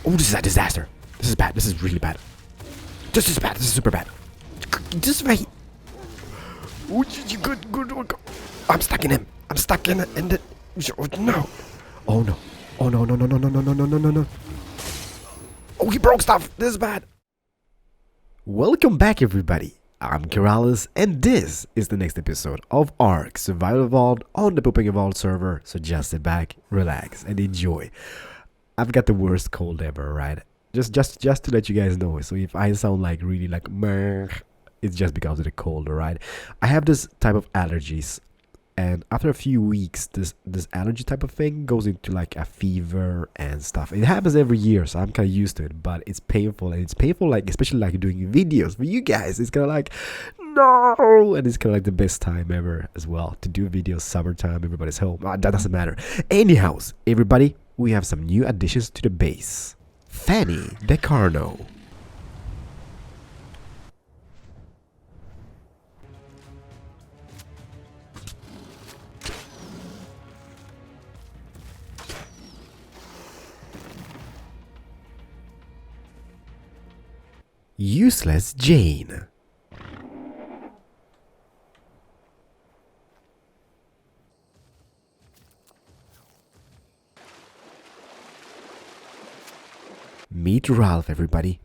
Oh, this is a disaster. This is bad. This is really bad. This is bad. This is super bad. This way. Oh, good. I'm stuck in him. I'm stuck in the... Oh, no. Oh, no. Oh, no. Oh, he broke stuff. This is bad. Welcome back, everybody. I'm Keralis, and this is the next episode of ARK Survival Evolved on the Pooping Evolved server. So just sit back, relax, and enjoy. I've got the worst cold ever, right? Just to let you guys know. So if I sound like really like meh, it's just because of the cold, alright? I have this type of allergies, and after a few weeks, this allergy type of thing goes into like a fever and stuff. It happens every year, so I'm kind of used to it, but it's painful, and it's painful, like especially like doing videos for you guys. It's kind of like no, and it's kind of like the best time ever as well to do videos. Summertime, everybody's home. That doesn't matter. Anyhows, everybody, we have some new additions to the base. Fanny the Carno. Useless Jane. Meet Ralph, everybody.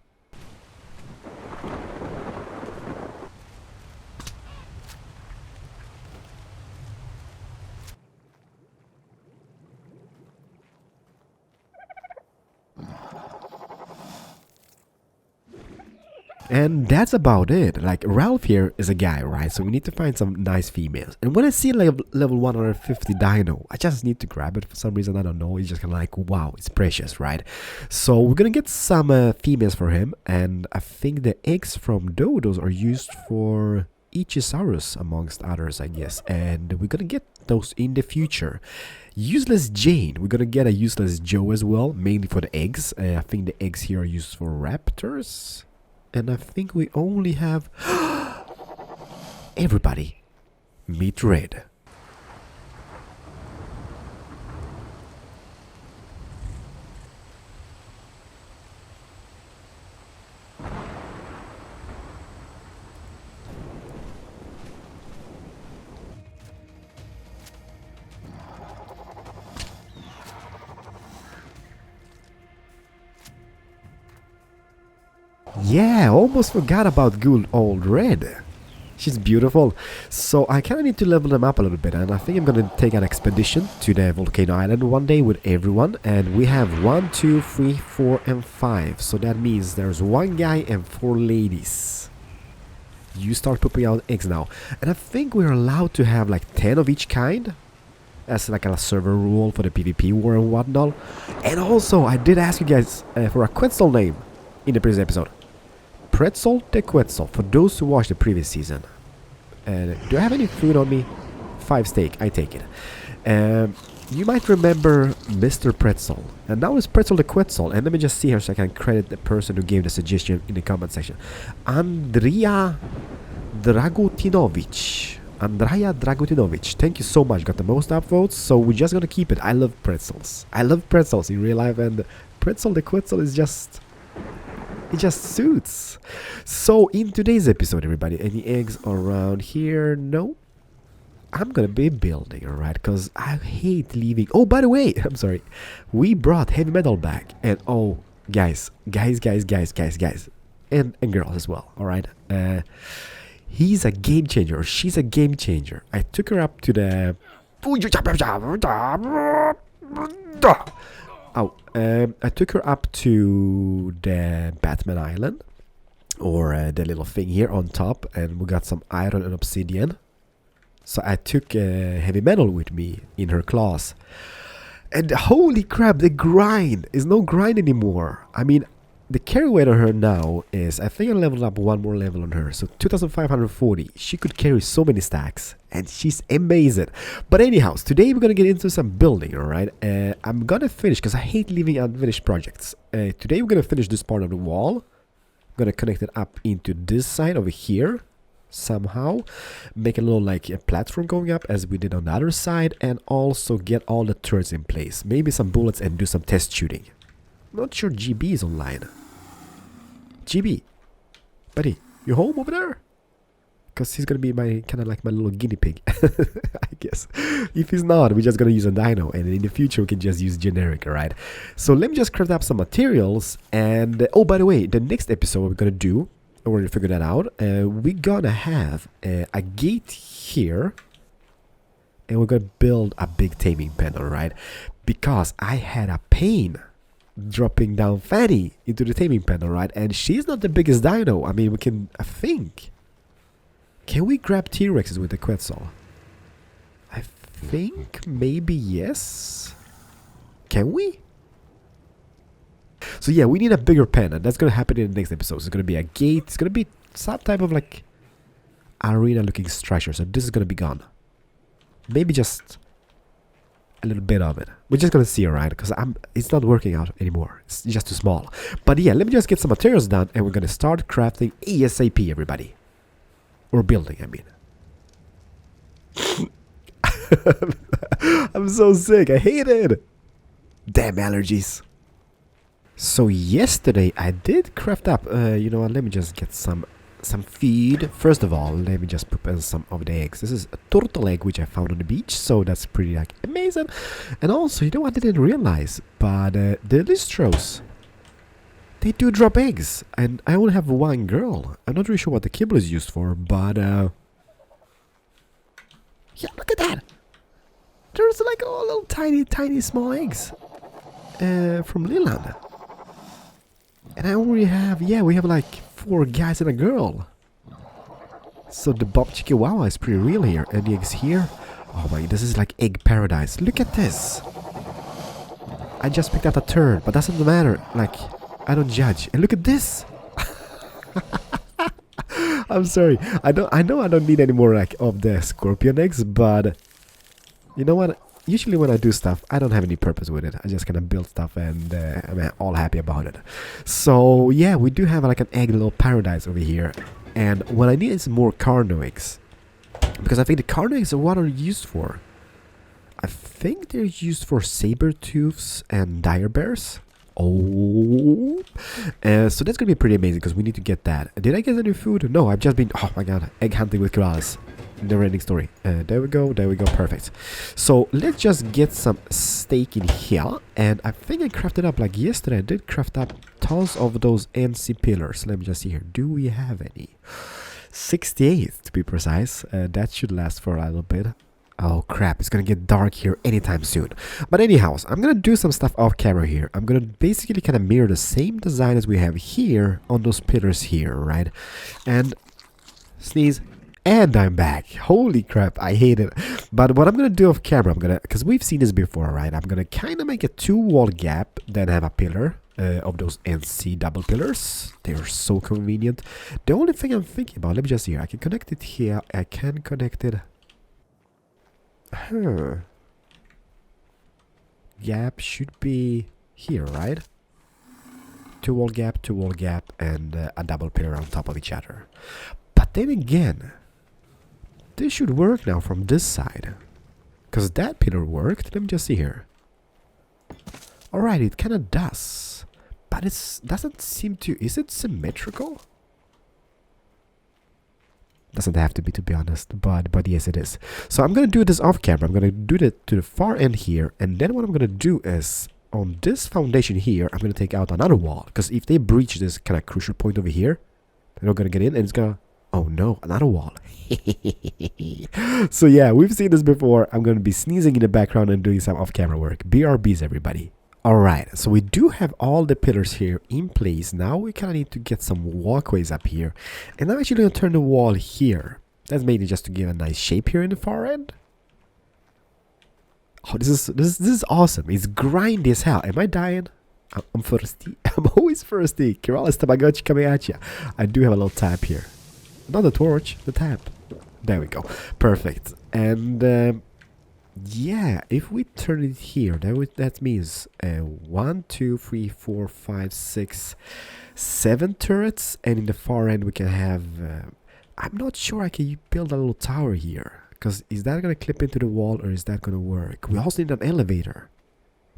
And that's about it. Like, Ralph here is a guy, right? So we need to find some nice females. And when I see level 150 dino, I just need to grab it for some reason. I don't know. It's just kind of like, wow, it's precious, right? So we're gonna get some females for him. And I think the eggs from dodos are used for Ichisaurus, amongst others, I guess. And we're gonna get those in the future. Useless Jane. We're gonna get a useless Joe as well, mainly for the eggs. I think the eggs here are used for raptors. And I think we only have everybody. Meet Red. Yeah, almost forgot about good old Red. She's beautiful. So I kind of need to level them up a little bit, and I think I'm going to take an expedition to the volcano island one day with everyone. And we have 1, 2, 3, 4, and 5. So that means there's one guy and 4 ladies. You start pooping out eggs now. And I think we're allowed to have like 10 of each kind, as like a server rule for the PvP war and whatnot. And also, I did ask you guys for a Quetzal name in the previous episode. Pretzel the Quetzal, for those who watched the previous season. Do I have any food on me? 5 steak, I take it. You might remember Mr. Pretzel, and now it's Pretzel the Quetzal. And let me just see here so I can credit the person who gave the suggestion in the comment section. Andrea Dragutinovic. Thank you so much. Got the most upvotes, so we're just gonna keep it. I love pretzels. I love pretzels in real life, and Pretzel the Quetzal is just... it just suits. So in today's episode, everybody, any eggs around here? No. I'm gonna be building, alright, because I hate leaving. Oh, by the way, I'm sorry, we brought heavy metal back. And oh, guys, and girls as well, alright. He's a game changer, she's a game changer. I took her up to the... I took her up to the Batman Island, or the little thing here on top, and we got some iron and obsidian. So I took heavy metal with me in her class, and holy crap, the grind is no grind anymore. I mean, the carry weight on her now is, I think I leveled up one more level on her, so 2540. She could carry so many stacks, and she's amazing. But anyhow, today we're gonna get into some building, alright? I'm gonna finish, because I hate leaving unfinished projects. Today we're gonna finish this part of the wall. I'm gonna connect it up into this side over here somehow, make a little like a platform going up as we did on the other side, and also get all the turrets in place, maybe some bullets, and do some test shooting. I'm not sure GB is online. GB, buddy, you home over there? Because he's gonna be my kind of like my little guinea pig, I guess. If he's not, we're just gonna use a dino, and in the future we can just use generic, alright? So let me just craft up some materials, and oh, by the way, the next episode we're gonna do, we're gonna figure that out. We're gonna have a gate here, and we're gonna build a big taming pen, alright? Because I had a pain dropping down Fanny into the taming pen, alright? And she's not the biggest dino. I mean, we can, I think. Can we grab T-Rexes with the Quetzal? I think maybe yes. Can we? So yeah, we need a bigger pen, and that's gonna happen in the next episode. So it's gonna be a gate. It's gonna be some type of like arena-looking structure. So this is gonna be gone. Maybe just a little bit of it. We're just gonna see, alright? Because it's not working out anymore. It's just too small. But yeah, let me just get some materials done, and we're gonna start crafting ASAP, everybody. Or building, I mean. I'm so sick. I hate it. Damn allergies. So yesterday I did craft up. You know what? Let me just get some feed. First of all, let me just prepare some of the eggs. This is a turtle egg which I found on the beach, so that's pretty like amazing. And also, you know what I didn't realize, but the Listros, they do drop eggs, and I only have one girl. I'm not really sure what the kibble is used for, but yeah, look at that. There's like all little tiny small eggs from Leland. And I only have, yeah, we have like 4 guys and a girl. So the Bob Chihuahua is pretty real here. And the eggs here, oh my, this is like egg paradise. Look at this. I just picked up a turd, but doesn't matter. Like, I don't judge. And look at this. I'm sorry. I know I don't need any more like of the scorpion eggs, but you know what? Usually when I do stuff, I don't have any purpose with it. I just kind of build stuff, and I'm all happy about it. So yeah, we do have like an egg little paradise over here. And what I need is more carno eggs, because I think the carno eggs are what are used for. I think they're used for saber-tooths and dire bears. Oh, so that's gonna be pretty amazing because we need to get that. Did I get any food? No, I've just been, oh my god, egg hunting with Keralis. Never ending story. There we go, perfect. So let's just get some steak in here, and I think I crafted up like yesterday. I did craft up tons of those NC pillars. Let me just see here. Do we have any? 68 to be precise. That should last for a little bit. Oh crap, it's gonna get dark here anytime soon. But anyhow, I'm gonna do some stuff off camera here. I'm gonna basically kind of mirror the same design as we have here on those pillars here, right? And sneeze, and I'm back. Holy crap, I hate it. But what I'm gonna do off camera, I'm gonna, because we've seen this before, right? I'm gonna kind of make a 2-wall gap, then have a pillar of those NC double pillars. They're so convenient. The only thing I'm thinking about, let me just see here. I can connect it here. I can connect it. Gap should be here, right? 2-wall gap, and a double pillar on top of each other. But then again, this should work now from this side, because that pillar worked. Let me just see here. Alright, it kind of does, but it doesn't seem to. Is it symmetrical? Doesn't have to be honest, but yes, it is. So I'm gonna do this off camera. I'm gonna do that to the far end here, and then what I'm gonna do is on this foundation here, I'm gonna take out another wall, because if they breach this kind of crucial point over here, they're not gonna get in, and it's gonna, oh no, another wall. So yeah, we've seen this before. I'm gonna be sneezing in the background and doing some off camera work. BRBs, everybody. Alright, so we do have all the pillars here in place. Now we kind of need to get some walkways up here. And I'm actually going to turn the wall here. That's mainly just to give a nice shape here in the far end. Oh, this is awesome. It's grindy as hell. Am I dying? I'm thirsty. I'm always thirsty. Keralis Tamagotchi coming at you. I do have a little tap here. Not the torch, the tap. There we go. Perfect. And yeah, if we turn it here, that means 1, 2, 3, 4, 5, 6, 7 turrets, and in the far end we can have. I'm not sure I can build a little tower here, because is that gonna clip into the wall or is that gonna work? We also need an elevator.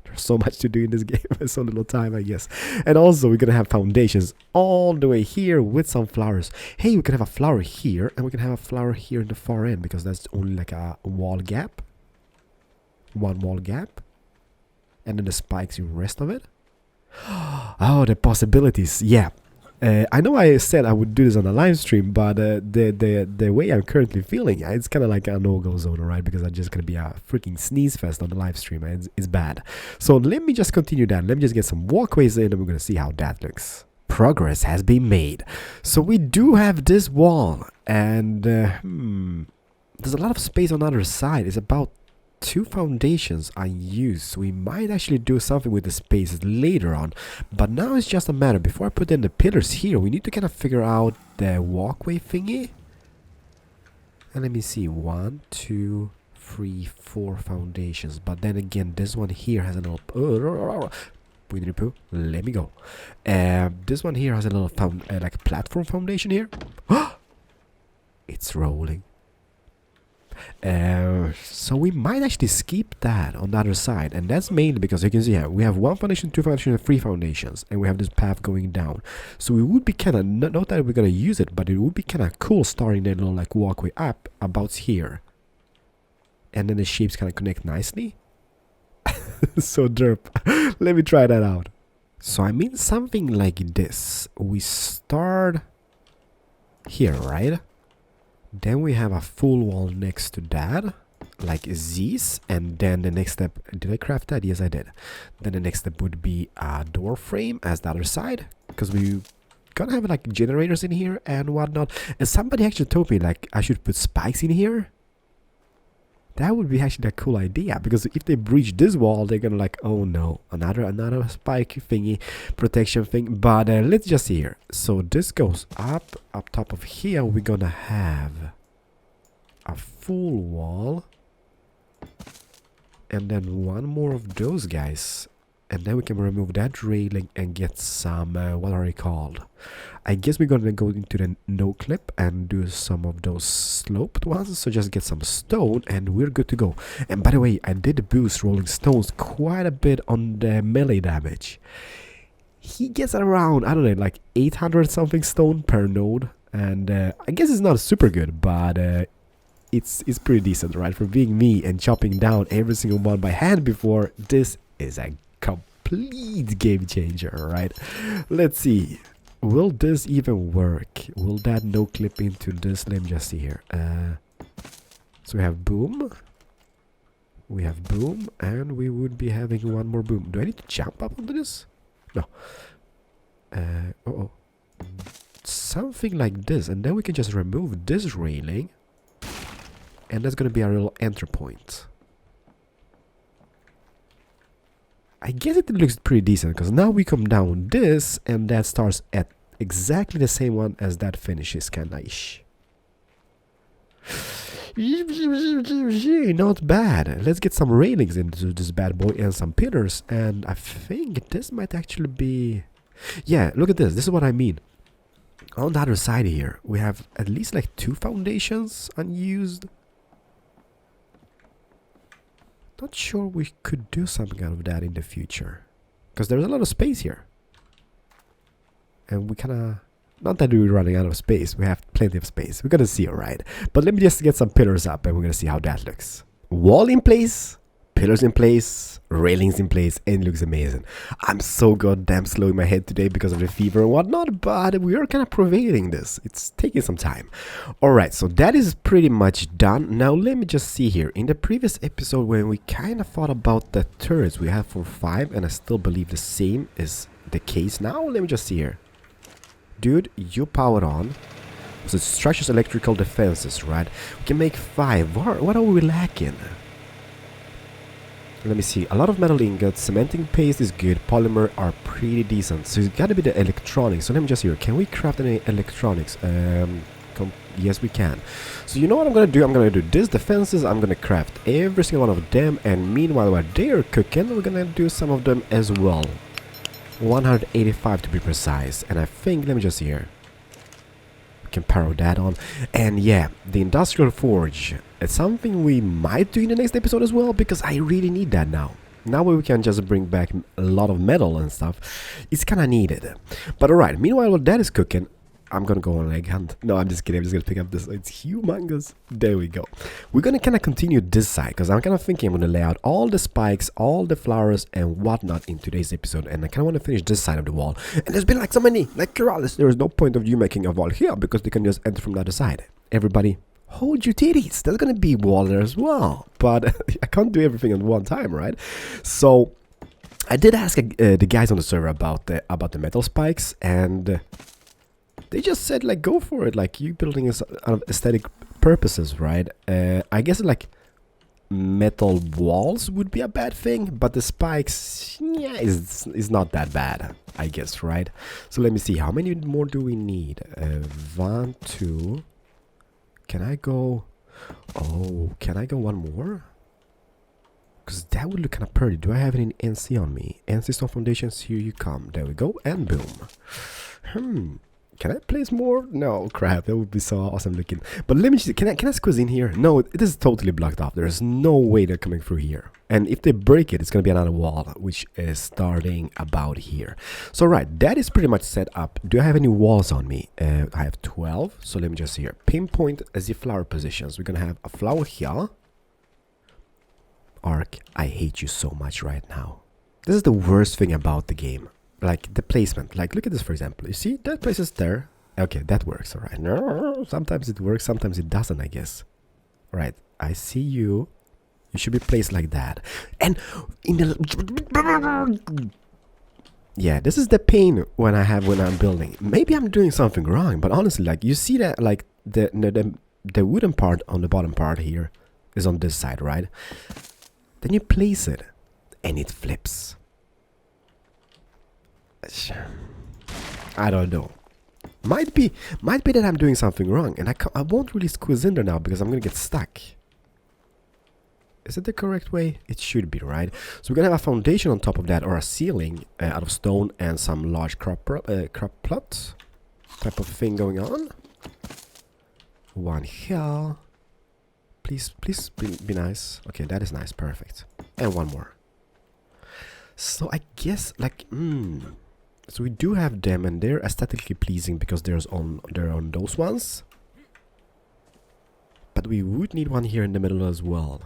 There's so much to do in this game and so little time, I guess. And also, we're gonna have foundations all the way here with some flowers. Hey, we can have a flower here, and we can have a flower here in the far end, because that's only like a wall gap. One wall gap. And then the spikes in the rest of it. Oh, the possibilities. Yeah. I know I said I would do this on a live stream, but the way I'm currently feeling, it's kind of like a no-go zone, right? Because I'm just going to be a freaking sneeze fest on the live stream. It's bad. So let me just continue that. Let me just get some walkways in, and we're going to see how that looks. Progress has been made. So we do have this wall, and there's a lot of space on the other side. It's about 2 foundations unused, so we might actually do something with the space later on, but now it's just a matter, before I put in the pillars here, we need to kind of figure out the walkway thingy. And let me see, 1 2 3 4 foundations, but then again this one here has a little Winnie the Pooh, let me go. This one here has a little like platform foundation here. It's rolling. So we might actually skip that on the other side, and that's mainly because you can see here we have 1 foundation, 2 foundations, and 3 foundations, and we have this path going down. So we would be kind of, not that we're gonna use it, but it would be kind of cool starting that little like walkway up about here, and then the shapes kind of connect nicely. So derp. Let me try that out. So I mean something like this. We start here, right? Then we have a full wall next to that, like these, and then the next step, did I craft that? Yes, I did. Then the next step would be a door frame as the other side, because we gonna have like generators in here and whatnot. And somebody actually told me like I should put spikes in here. That would be actually a cool idea, because if they breach this wall, they're gonna like, oh no, another spike thingy, protection thing. But let's just see here. So this goes up top of here. We're gonna have a full wall, and then 1 more of those guys, and then we can remove that railing and get some what are they called? I guess we're gonna go into the no clip and do some of those sloped ones. So just get some stone and we're good to go. And by the way, I did boost rolling stones quite a bit on the melee damage. He gets around, I don't know, like 800 something stone per node, and I guess it's not super good, but it's pretty decent, right? For being me and chopping down every single one by hand before, this is a complete game changer, right? Let's see. Will this even work? Will that no clip into this? Let me just see here. So we have boom. We have boom. And we would be having 1 more boom. Do I need to jump up onto this? No. Something like this. And then we can just remove this railing. And that's going to be our little enter point. I guess it looks pretty decent, because now we come down this, and that starts at exactly the same one as that finishes, kinda ish. Not bad. Let's get some railings into this bad boy and some pillars, and I think this might actually be... Yeah, look at this. This is what I mean. On the other side here, we have at least like 2 foundations unused. Not sure we could do something out of that in the future, because there's a lot of space here, and we kind of, not that we're running out of space, we have plenty of space. We're gonna see, alright. But let me just get some pillars up and we're gonna see how that looks. Wall in place, pillars in place, railings in place, and it looks amazing. I'm so goddamn slow in my head today because of the fever and whatnot, but we are kind of prevailing this. It's taking some time. Alright, so that is pretty much done. Now let me just see here. In the previous episode, when we kind of thought about the turrets we have for 5, and I still believe the same is the case now. Let me just see here. Dude, you powered on. So it structures electrical defenses, right? We can make 5. What are we lacking? Let me see. A lot of metal ingots, cementing paste is good, polymer are pretty decent. So it's gotta be the electronics. So let me just hear. Can we craft any electronics? Yes, we can. So you know what I'm gonna do? I'm gonna do these defenses. I'm gonna craft every single one of them. And meanwhile, while they're cooking, we're gonna do some of them as well. 185 to be precise. And I think, let me just see here. We can power that on. And yeah, the industrial forge. It's something we might do in the next episode as well, because I really need that now. Now we can just bring back a lot of metal and stuff. It's kind of needed. But alright, meanwhile while that is cooking, I'm gonna go on an egg hunt. No, I'm just kidding. I'm just gonna pick up this. It's humongous. There we go. We're gonna kind of continue this side because I'm kind of thinking I'm gonna lay out all the spikes, all the flowers and whatnot in today's episode. And I kind of want to finish this side of the wall. And there's been like so many, like Keralis. There is no point of you making a wall here because they can just enter from the other side. Everybody, hold your titties. There's gonna be wall there as well. But I can't do everything at one time, right? So I did ask the guys on the server about the metal spikes and. They just said, like, go for it. Like, you building this out of aesthetic purposes, right? I guess, like, metal walls would be a bad thing. But the spikes, yeah, is not that bad, I guess, right? So let me see. How many more do we need? 1, 2. Can I go... Oh, can I go one more? Because that would look kind of pretty. Do I have any NC on me? NC Stone Foundations, here you come. There we go. And boom. Can I place more? No, crap, that would be so awesome looking. But let me see, can I squeeze in here? No, it is totally blocked off. There's no way they're coming through here. And if they break it, it's going to be another wall, which is starting about here. So right, that is pretty much set up. Do I have any walls on me? I have 12. So let me just see here. Pinpoint as the flower positions. We're going to have a flower here. ARK, I hate you so much right now. This is the worst thing about the game. Like the placement, like look at this for example. You see that place is there. Okay, that works. All right. No, sometimes it works, sometimes it doesn't. I guess. All right. I see you. You should be placed like that. And in the yeah, this is the pain when I'm building. Maybe I'm doing something wrong, but honestly, like you see that like the wooden part on the bottom part here is on this side, right? Then you place it, and it flips. I don't know. Might be that I'm doing something wrong, and I won't really squeeze in there now because I'm gonna get stuck. Is it the correct way? It should be, right? So we're gonna have a foundation on top of that, or a ceiling out of stone and some large crop plots type of thing going on. One here. Please be nice. Okay, that is nice, perfect. And one more. So I guess like so we do have them, and they're aesthetically pleasing because they're on those ones. But we would need one here in the middle as well,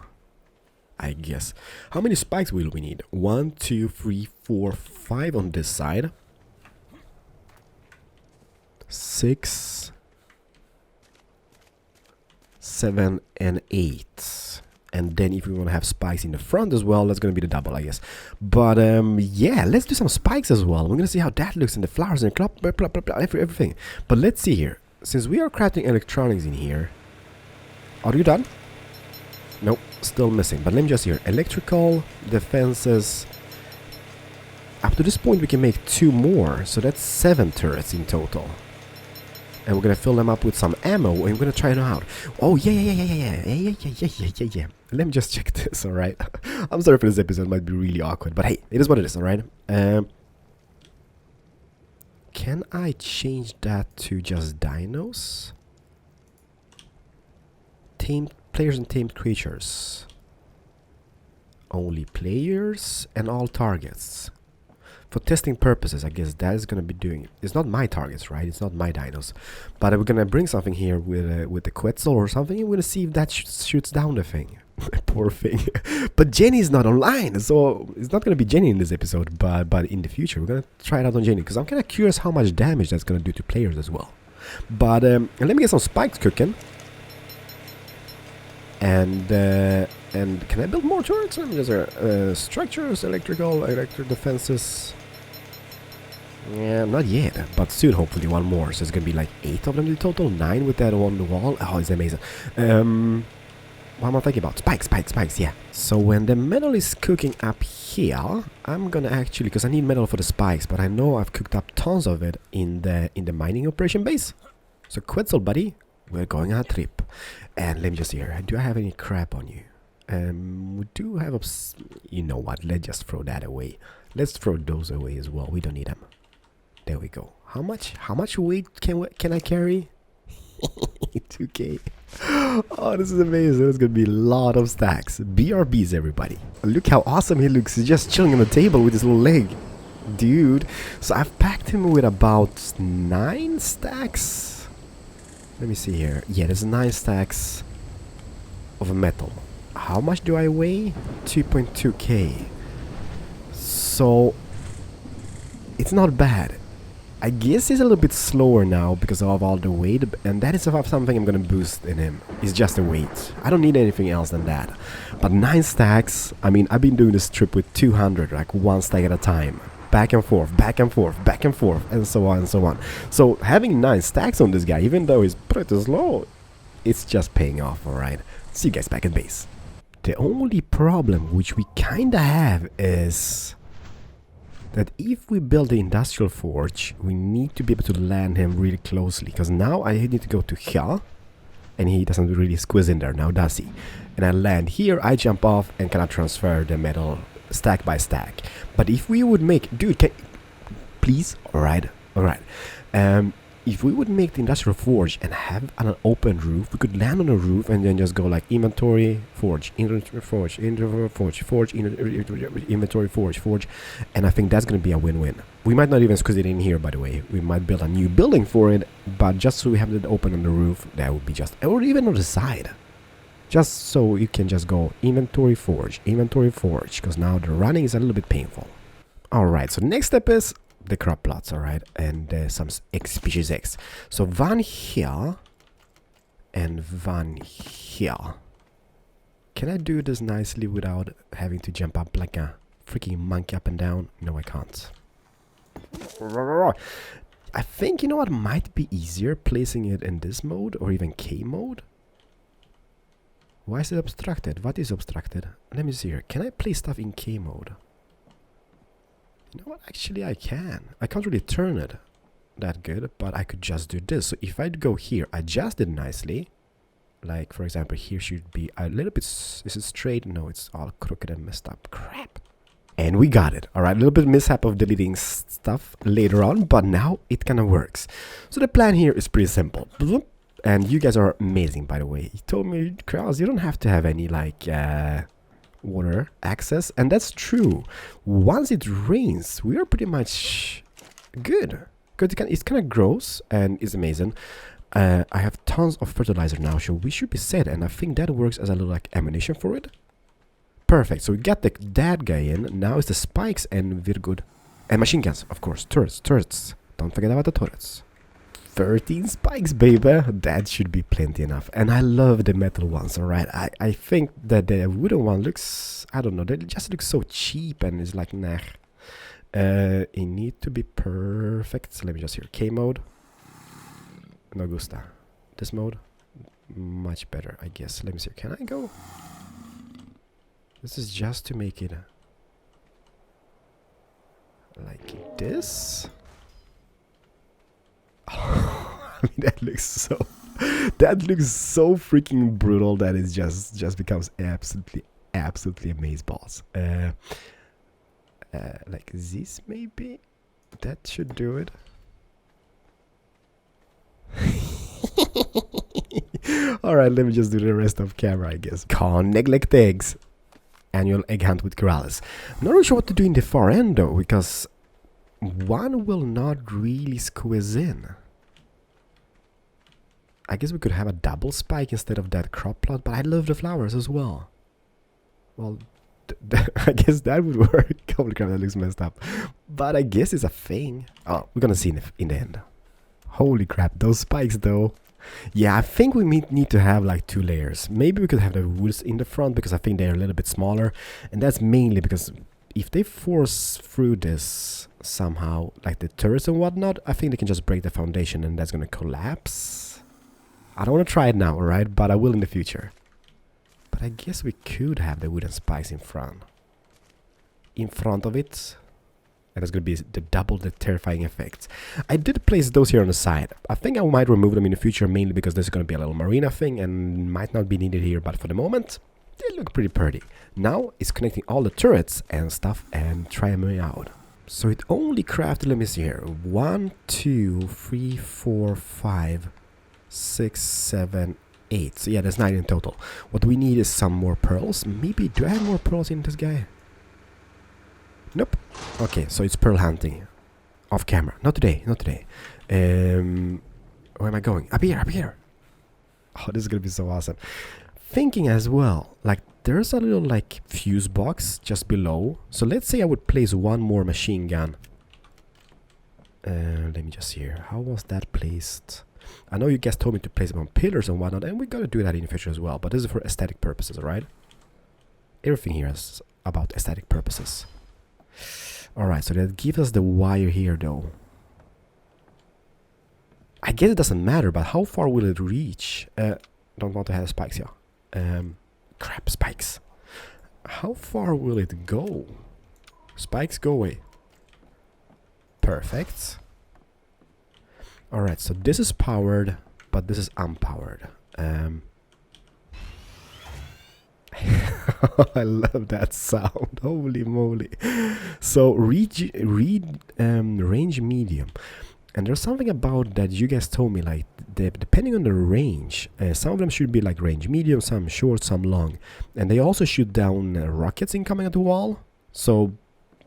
I guess. How many spikes will we need? 1, 2, 3, 4, 5 on this side. 6, 7, and 8. And then if we want to have spikes in the front as well, that's going to be the double, I guess. But yeah, let's do some spikes as well. We're going to see how that looks in the flowers and everything. But let's see here. Since we are crafting electronics in here. Are you done? Nope, still missing. But let me just hear. Electrical, defenses. Up to this point we can make 2 more. So that's 7 turrets in total. And we're gonna fill them up with some ammo, and we're gonna try them out. Oh yeah. Let me just check this, alright? I'm sorry for this episode, it might be really awkward, but hey, it is what it is, alright? Can I change that to just dinos? Tamed players and tamed creatures. Only players and all targets. For testing purposes, I guess that is gonna be doing it. It's not my targets, right? It's not my dinos. But we're gonna bring something here with the Quetzal or something, and we're gonna see if that shoots down the thing. Poor thing. But Jenny's not online, so it's not gonna be Jenny in this episode. But in the future, we're gonna try it out on Jenny because I'm kind of curious how much damage that's gonna do to players as well. But let me get some spikes cooking. And can I build more turrets? Let me just structures, electric defenses. Yeah, not yet, but soon hopefully one more. So it's gonna be like 8 of them in total, 9 with that on the wall. Oh, it's amazing. What am I thinking about? Spikes, yeah. So when the metal is cooking up here, I'm gonna actually, because I need metal for the spikes, but I know I've cooked up tons of it in the mining operation base. So Quetzal, buddy, we're going on a trip. And let me just see here. Do I have any crap on you? We do have you know what? Let's just throw that away. Let's throw those away as well. We don't need them. There we go. How much weight can I carry? 2K. Oh, this is amazing. There's gonna be a lot of stacks. BRBs, everybody. Look how awesome he looks. He's just chilling on the table with his little leg. Dude. So I've packed him with about 9 stacks. Let me see here. Yeah, there's 9 stacks of metal. How much do I weigh? 2.2k. So it's not bad. I guess he's a little bit slower now because of all the weight, and that is something I'm gonna boost in him. It's just the weight. I don't need anything else than that. But 9 stacks, I mean, I've been doing this trip with 200, like 1 stack at a time. Back and forth, back and forth, back and forth, and so on and so on. So having 9 stacks on this guy, even though he's pretty slow, it's just paying off, alright? See you guys back at base. The only problem which we kinda have is that if we build the industrial forge, we need to be able to land him really closely, because now I need to go to here, and he doesn't really squeeze in there now, does he? And I land here, I jump off and cannot transfer the metal stack by stack. But if we would make, dude, please, alright, if we would make the industrial forge and have an open roof, we could land on a roof and then just go like inventory, forge, inventory, forge, inventory, forge, forge, inventory, forge, forge, and I think that's going to be a win-win. We might not even squeeze it in here, by the way. We might build a new building for it, but just so we have it open on the roof, that would be just, or even on the side. Just so you can just go inventory, forge, because now the running is a little bit painful. Alright, so next step is the crop plots, alright, and some species X. So one here and one here. Can I do this nicely without having to jump up like a freaking monkey up and down? No, I can't. I think, you know what, might be easier placing it in this mode or even K mode. Why is it obstructed? What is obstructed? Let me see here. Can I place stuff in K mode? You know what, actually I can. I can't really turn it that good, but I could just do this. So if I'd go here, adjust it nicely. Like, for example, here should be a little bit... Is it straight? No, it's all crooked and messed up. Crap. And we got it. Alright, a little bit mishap of deleting stuff later on, but now it kind of works. So the plan here is pretty simple. And you guys are amazing, by the way. He told me, Keralis, you don't have to have any, like... water access, and that's true. Once it rains, we are pretty much good, because it's kind of gross and it's amazing. I have tons of fertilizer now, so we should be set, and I think that works as a little like ammunition for it. Perfect. So we got that guy in. Now it's the spikes, and we're good. And machine guns, of course. Turrets. Don't forget about the turrets. 13 spikes, baby. That should be plenty enough. And I love the metal ones, alright. I think that the wooden one looks, I don't know, they just look so cheap and it's like, nah. It need to be perfect. So let me just hear K mode. No gusta. This mode, much better, I guess. Let me see. Can I go? This is just to make it like this. I mean, that looks so freaking brutal that it just becomes absolutely amazeballs. Like this, maybe that should do it. Alright, let me just do the rest of camera, I guess. Can't neglect eggs. Annual egg hunt with Keralis. I'm not really sure what to do in the far end though, because one will not really squeeze in. I guess we could have a double spike instead of that crop plot, but I love the flowers as well. Well, I guess that would work. Holy crap, that looks messed up. But I guess it's a thing. Oh, we're gonna see in the end. Holy crap, those spikes though. Yeah, I think we need to have like 2 layers. Maybe we could have the woods in the front because I think they're a little bit smaller. And that's mainly because if they force through this somehow, like the turrets and whatnot, I think they can just break the foundation and that's gonna collapse. I don't want to try it now, alright? But I will in the future. But I guess we could have the wooden spikes in front. In front of it. And that's going to be the terrifying effect. I did place those here on the side. I think I might remove them in the future, mainly because there's going to be a little marina thing and might not be needed here. But for the moment, they look pretty pretty. Now it's connecting all the turrets and stuff and try them out. So it only crafted, let me see here, 1, 2, 3, 4, 5, 6, 7, 8. So yeah, there's 9 in total. What we need is some more pearls. Maybe, do I have more pearls in this guy? Nope. Okay, so it's pearl hunting. Off camera. Not today, not today. Where am I going? Up here, up here. Oh, this is gonna be so awesome. Thinking as well, like there's a little like fuse box just below. So let's say I would place one more machine gun. Let me just see here. How was that placed? I know you guys told me to place them on pillars and whatnot, and we gotta do that in the future as well. But this is for aesthetic purposes, right? Everything here is about aesthetic purposes. Alright, so that gives us the wire here though. I guess it doesn't matter, but how far will it reach? Don't want to have spikes, yeah. Crap, spikes. How far will it go? Spikes, go away. Perfect. Alright, so this is powered, but this is unpowered. I love that sound. Holy moly. So range medium. And there's something about that you guys told me, like depending on the range, some of them should be like range medium, some short, some long. And they also shoot down rockets incoming at the wall. So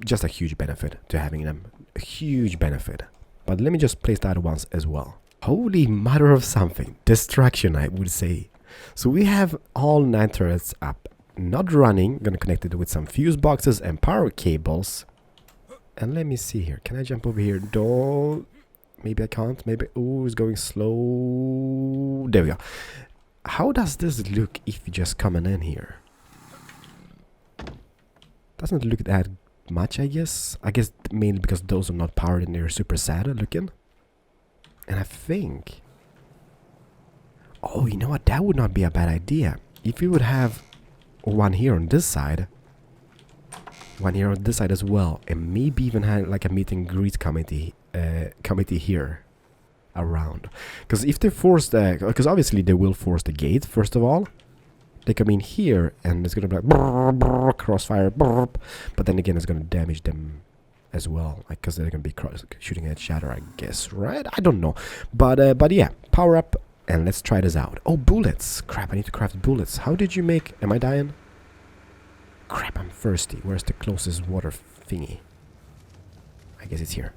just a huge benefit to having them. A huge benefit. But let me just place the other ones as well. Holy mother of something. Destruction, I would say. So we have all 9 turrets up. Not running. Gonna connect it with some fuse boxes and power cables. And let me see here. Can I jump over here? Don't... Maybe I can't. Maybe... Oh, it's going slow. There we go. How does this look if you just come in here? Doesn't look that much, I guess. I guess mainly because those are not powered and they're super sad looking. And I think... Oh, you know what? That would not be a bad idea. If we would have one here on this side, one here on this side as well, and maybe even have like a meet and greet committee here around. Because if they force the... Because obviously they will force the gate, first of all. They come in here and it's gonna be like brrr, brrr, crossfire, brrr, but then again it's gonna damage them as well, like because they're gonna be shooting at shatter, I guess, right? I don't know, but yeah, power up and let's try this out. Oh, bullets! Crap, I need to craft bullets. How did you make? Am I dying? Crap, I'm thirsty. Where's the closest water thingy? I guess it's here.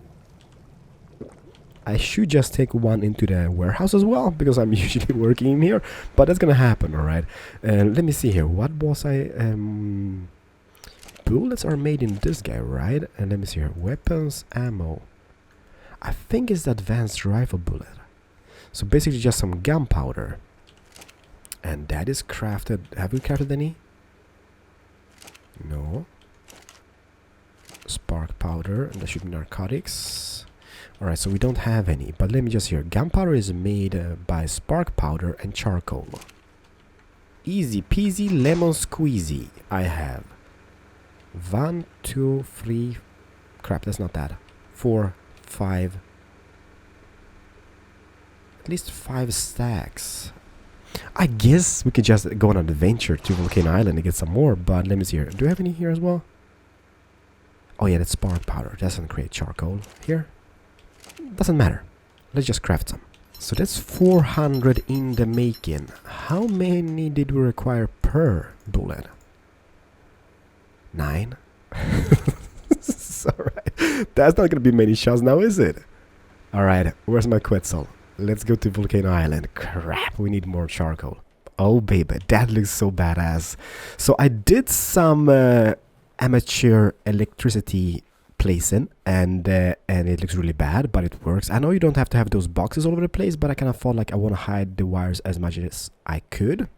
I should just take one into the warehouse as well, because I'm usually working in here, but that's gonna happen, alright? Let me see here, what was I... bullets are made in this guy, right? And let me see here, weapons, ammo. I think it's the advanced rifle bullet. So basically just some gunpowder. And that is crafted... Have we crafted any? No. Spark powder, and that should be narcotics. Alright, so we don't have any, but let me just hear. Gunpowder is made by spark powder and charcoal. Easy peasy lemon squeezy. I have 1, 2, 3. Crap, that's not that. 4, 5. At least 5 stacks. I guess we could just go on an adventure to Volcano Island and get some more, but let me see here. Do I have any here as well? Oh yeah, that's spark powder. That doesn't create charcoal here. Doesn't matter. Let's just craft some. So that's 400 in the making. How many did we require per bullet? 9? Alright. That's not gonna be many shots now, is it? Alright, where's my Quetzal? Let's go to Volcano Island. Crap, we need more charcoal. Oh baby, that looks so badass. So I did some amateur electricity placing, and it looks really bad, but it works. I know you don't have to have those boxes all over the place, but I kind of felt like I want to hide the wires as much as I could,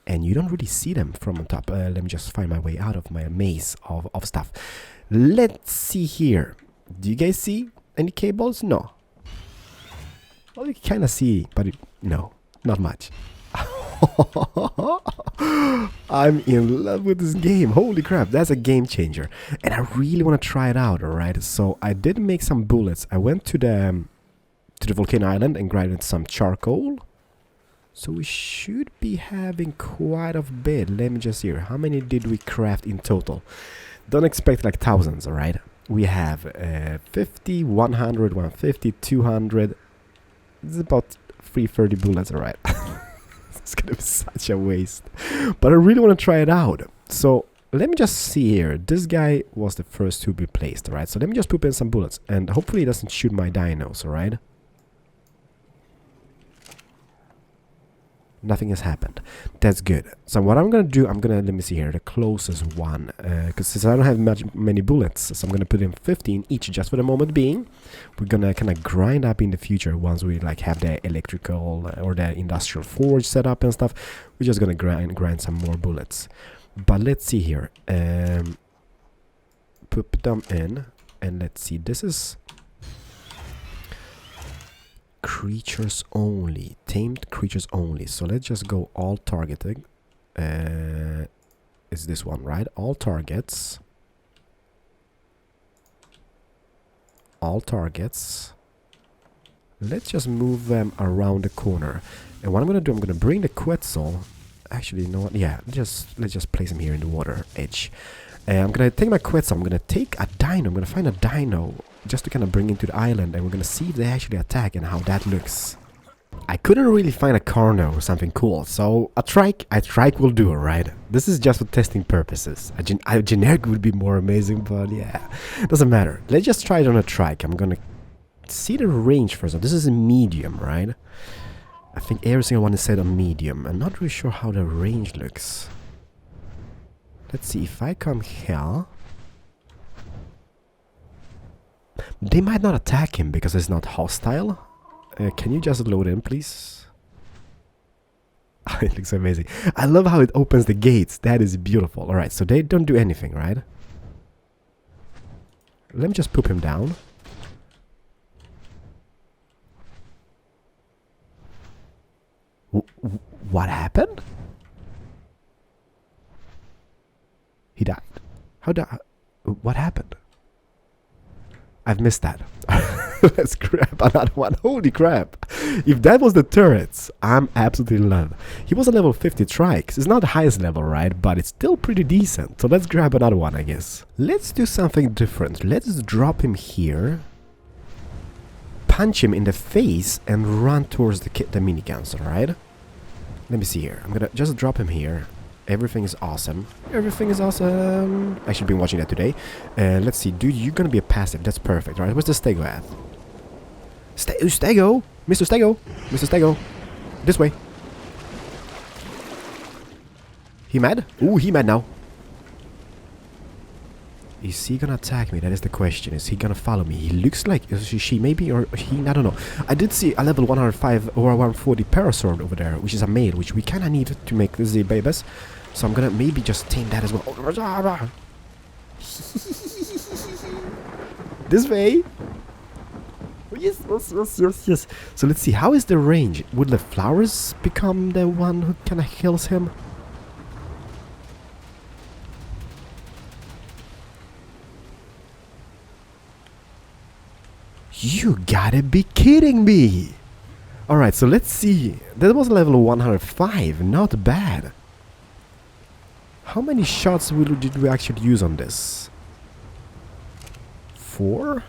and you don't really see them from on top. Let me just find my way out of my maze of stuff. Let's see here. Do you guys see any cables? No. Well, you kind of see, but no, not much. I'm in love with this game. Holy crap, that's a game changer, and I really want to try it out. Alright, so I did make some bullets. I went to the Volcano Island and grinded some charcoal, so we should be having quite a bit. Let me just hear, how many did we craft in total? Don't expect like thousands. Alright, we have 50, 100, 150, 200. It's about 330 bullets. Alright. It's gonna be such a waste. But I really want to try it out. So let me just see here. This guy was the first to be placed, alright? So let me just put in some bullets. And hopefully it doesn't shoot my dinos, alright? Nothing has happened. That's good. So what I'm gonna do, let me see here, the closest one. Because since I don't have many bullets, so I'm gonna put in 15 each just for the moment being. We're gonna kind of grind up in the future once we like have the electrical or the industrial forge set up and stuff. We're just gonna grind some more bullets. But let's see here. Put them in, and let's see. This is creatures only, tamed creatures only. So let's just go all targeting. Is this one, right? All targets. All targets. Let's just move them around the corner. And what I'm gonna do, I'm gonna bring the Quetzal. Actually, you know what? Yeah, let's just place him here in the water edge. I'm gonna take my Quetzal. I'm gonna take a dino. I'm gonna find a dino just to kind of bring into the island, and we're gonna see if they actually attack and how that looks. I couldn't really find a Carno or something cool, so a trike will do, alright? This is just for testing purposes. A generic would be more amazing, but yeah, doesn't matter. Let's just try it on a trike. I'm gonna see the range first. This is a medium, right? I think every single one is set on medium. I'm not really sure how the range looks. Let's see, if I come here, they might not attack him because it's not hostile. Can you just load in, please? It looks amazing. I love how it opens the gates. That is beautiful. Alright, so they don't do anything, right? Let me just poop him down. What happened? He died. What happened? I've missed that. Let's grab another one. Holy crap. If that was the turrets, I'm absolutely in love. He was a level 50 trikes. It's not the highest level, right? But it's still pretty decent. So let's grab another one, I guess. Let's do something different. Let's drop him here. Punch him in the face and run towards the miniguns, alright? Let me see here. I'm gonna just drop him here. Everything is awesome. Everything is awesome. I should be watching that today. Let's see. Dude, you're gonna be a passive. That's perfect. Alright, where's the Stego at? Stego! Mr. Stego! Mr. Stego! This way. He mad? Ooh, he mad now. Is he gonna attack me? That is the question. Is he gonna follow me? He looks like she maybe, or he, I don't know. I did see a level 105 or 140 Parasaur over there, which is a male, which we kinda need to make the babies. So I'm gonna maybe just tame that as well. This way. Yes, yes, yes, yes, yes. So let's see. How is the range? Would the flowers become the one who kinda kills him? You gotta be kidding me! Alright, so let's see. That was level 105. Not bad. How many shots did we actually use on this? 4?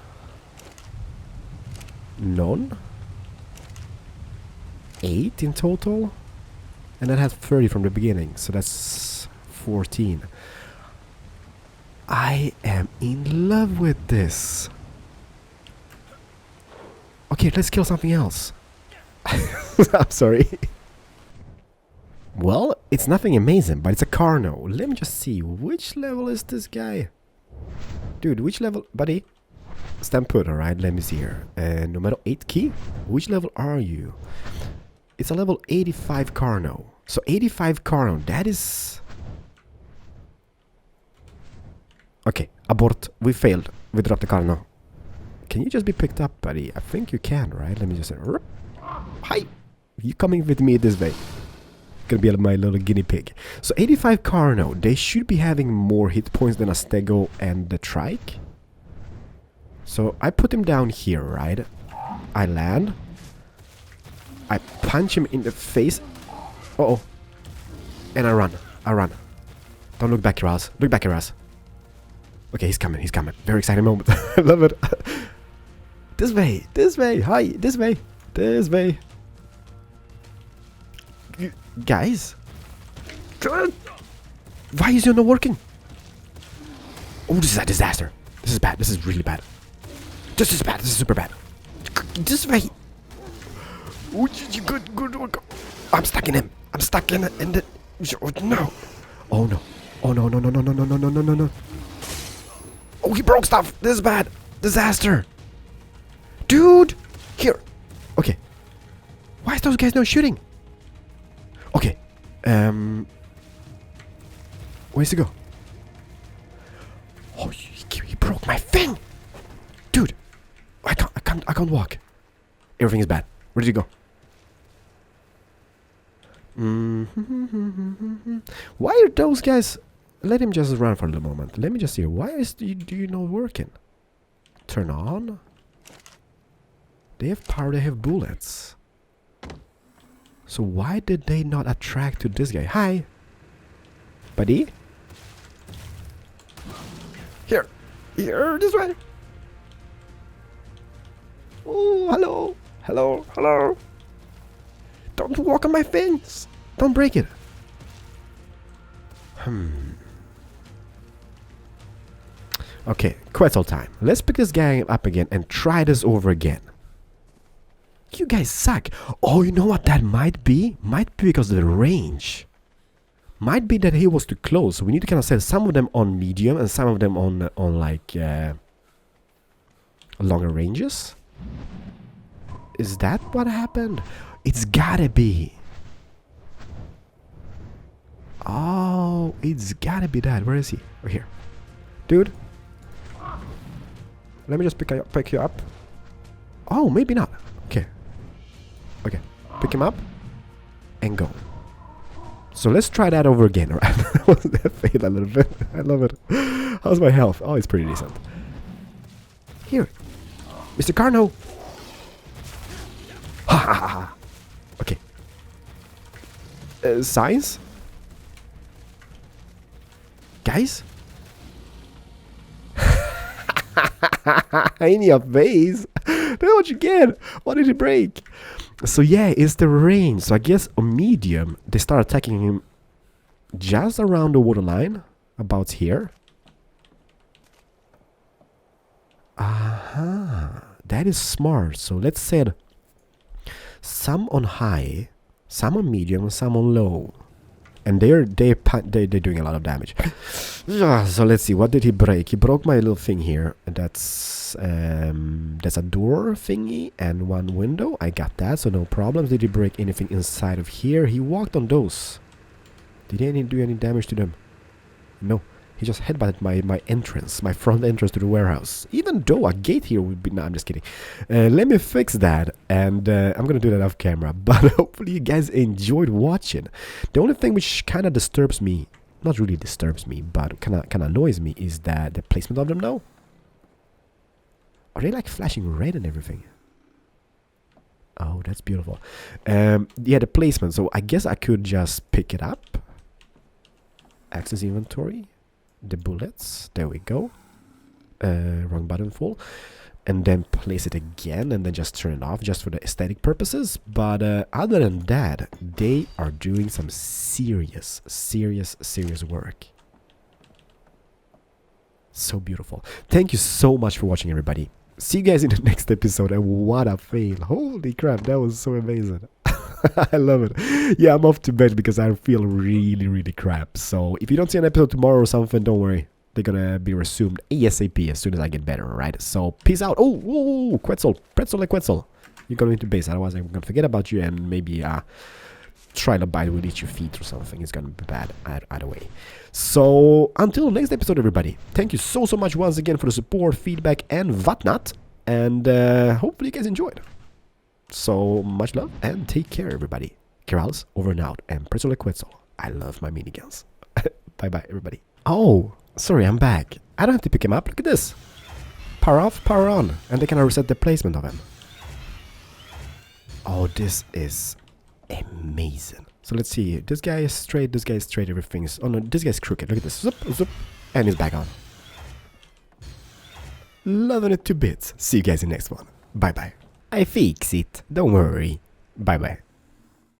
None? 8 in total? And that had 30 from the beginning, so that's 14. I am in love with this. Okay, let's kill something else. I'm sorry. Well, it's nothing amazing, but it's a Carno. Let me just see. Which level is this guy? Dude, which level? Buddy? Stand put, alright? Let me see here. Numero 8 key? Which level are you? It's a level 85 Carno. So 85 Carno, that is... Okay, abort. We failed. We dropped the Carno. Can you just be picked up, buddy? I think you can, right? Let me just say... Hi! You coming with me this way? Gonna be my little guinea pig. So 85 Carno, they should be having more hit points than a Stego and the Trike. So I put him down here, right? I land. I punch him in the face. Uh-oh. And I run. I run. Don't look back, Keralis. Look back, Keralis. Okay, he's coming. He's coming. Very exciting moment. I love it. This way. This way. Hi. This way. This way. Guys? Why is it not working? Oh, this is a disaster. This is bad. This is really bad. This is bad. This is super bad. This way. Oh, good. I'm stuck in him. I'm stuck in the... No. Oh, no. Oh, no. Oh, he broke stuff. This is bad. Disaster. Dude. Here. Okay. Why is those guys not shooting? Okay. Where's he go? Oh, he broke my thing. Dude. I can't walk. Everything is bad. Where did he go? Why are those guys... Let him just run for a little moment. Let me just see. Why is do you not working? Turn on. They have power. They have bullets. So why did they not attract to this guy? Hi, buddy. Here, this way. Oh, hello. Don't walk on my fence. Don't break it. Okay, Quetzal time. Let's pick this guy up again and try this over again. You guys suck. Oh, you know what that might be? Might be because of the range. Might be that he was too close. So we need to kind of set some of them on medium and some of them on like longer ranges. Is that what happened? It's gotta be. Oh, it's gotta be that. Where is he? Right here. Dude. Let me just pick you up. Oh, maybe not. Okay. Okay. Pick him up. And go. So let's try that over again, right? That failed a little bit. I love it. How's my health? Oh, it's pretty decent. Here. Mr. Carno. Ha ha ha ha. Okay. Science? Guys? In your face. That's what you get. What did he break? So yeah, it's the range. So I guess on medium, they start attacking him just around the waterline. About here. Aha. That is smart. So let's set some on high, some on medium, some on low. And they're doing a lot of damage. So let's see, what did he break? He broke my little thing here. That's a door thingy and one window. I got that, so no problems. Did he break anything inside of here? He walked on those. Did he do any damage to them? No. He just headbutted my entrance, my front entrance to the warehouse. Even though a gate here would be... No, I'm just kidding. Let me fix that, and I'm gonna do that off camera. But hopefully you guys enjoyed watching. The only thing which kind of disturbs me, not really disturbs me, but kind of annoys me, is that the placement of them now. Are they like flashing red and everything? Oh, that's beautiful. Yeah, the placement. So I guess I could just pick it up. Access inventory. The bullets, there we go. Wrong button full. And then place it again and then just turn it off just for the aesthetic purposes. But other than that, they are doing some serious work. So beautiful. Thank you so much for watching, everybody. See you guys in the next episode. And what a fail. Holy crap, that was so amazing. I love it. Yeah, I'm off to bed because I feel really crap. So if you don't see an episode tomorrow or something, don't worry. They're gonna be resumed ASAP as soon as I get better, alright? So peace out. Oh, Quetzal. Pretzel like Quetzal. You're going into base, otherwise I'm gonna forget about you and maybe trilobite will eat your feet or something. It's gonna be bad either way. So until next episode, everybody. Thank you so much once again for the support, feedback, and whatnot. And hopefully you guys enjoyed. So much love and take care, everybody. Keralis over and out, and Pretzel like Quetzal. I love my miniguns. Bye bye, everybody. Oh, sorry, I'm back. I don't have to pick him up. Look at this. Power off, power on, and they can reset the placement of him. Oh, this is amazing. So let's see. This guy is straight. This guy is straight. Everything is. Oh no, this guy's crooked. Look at this. Zoop, zoop, and he's back on. Loving it to bits. See you guys in the next one. Bye bye. I fix it. Don't worry. Bye bye.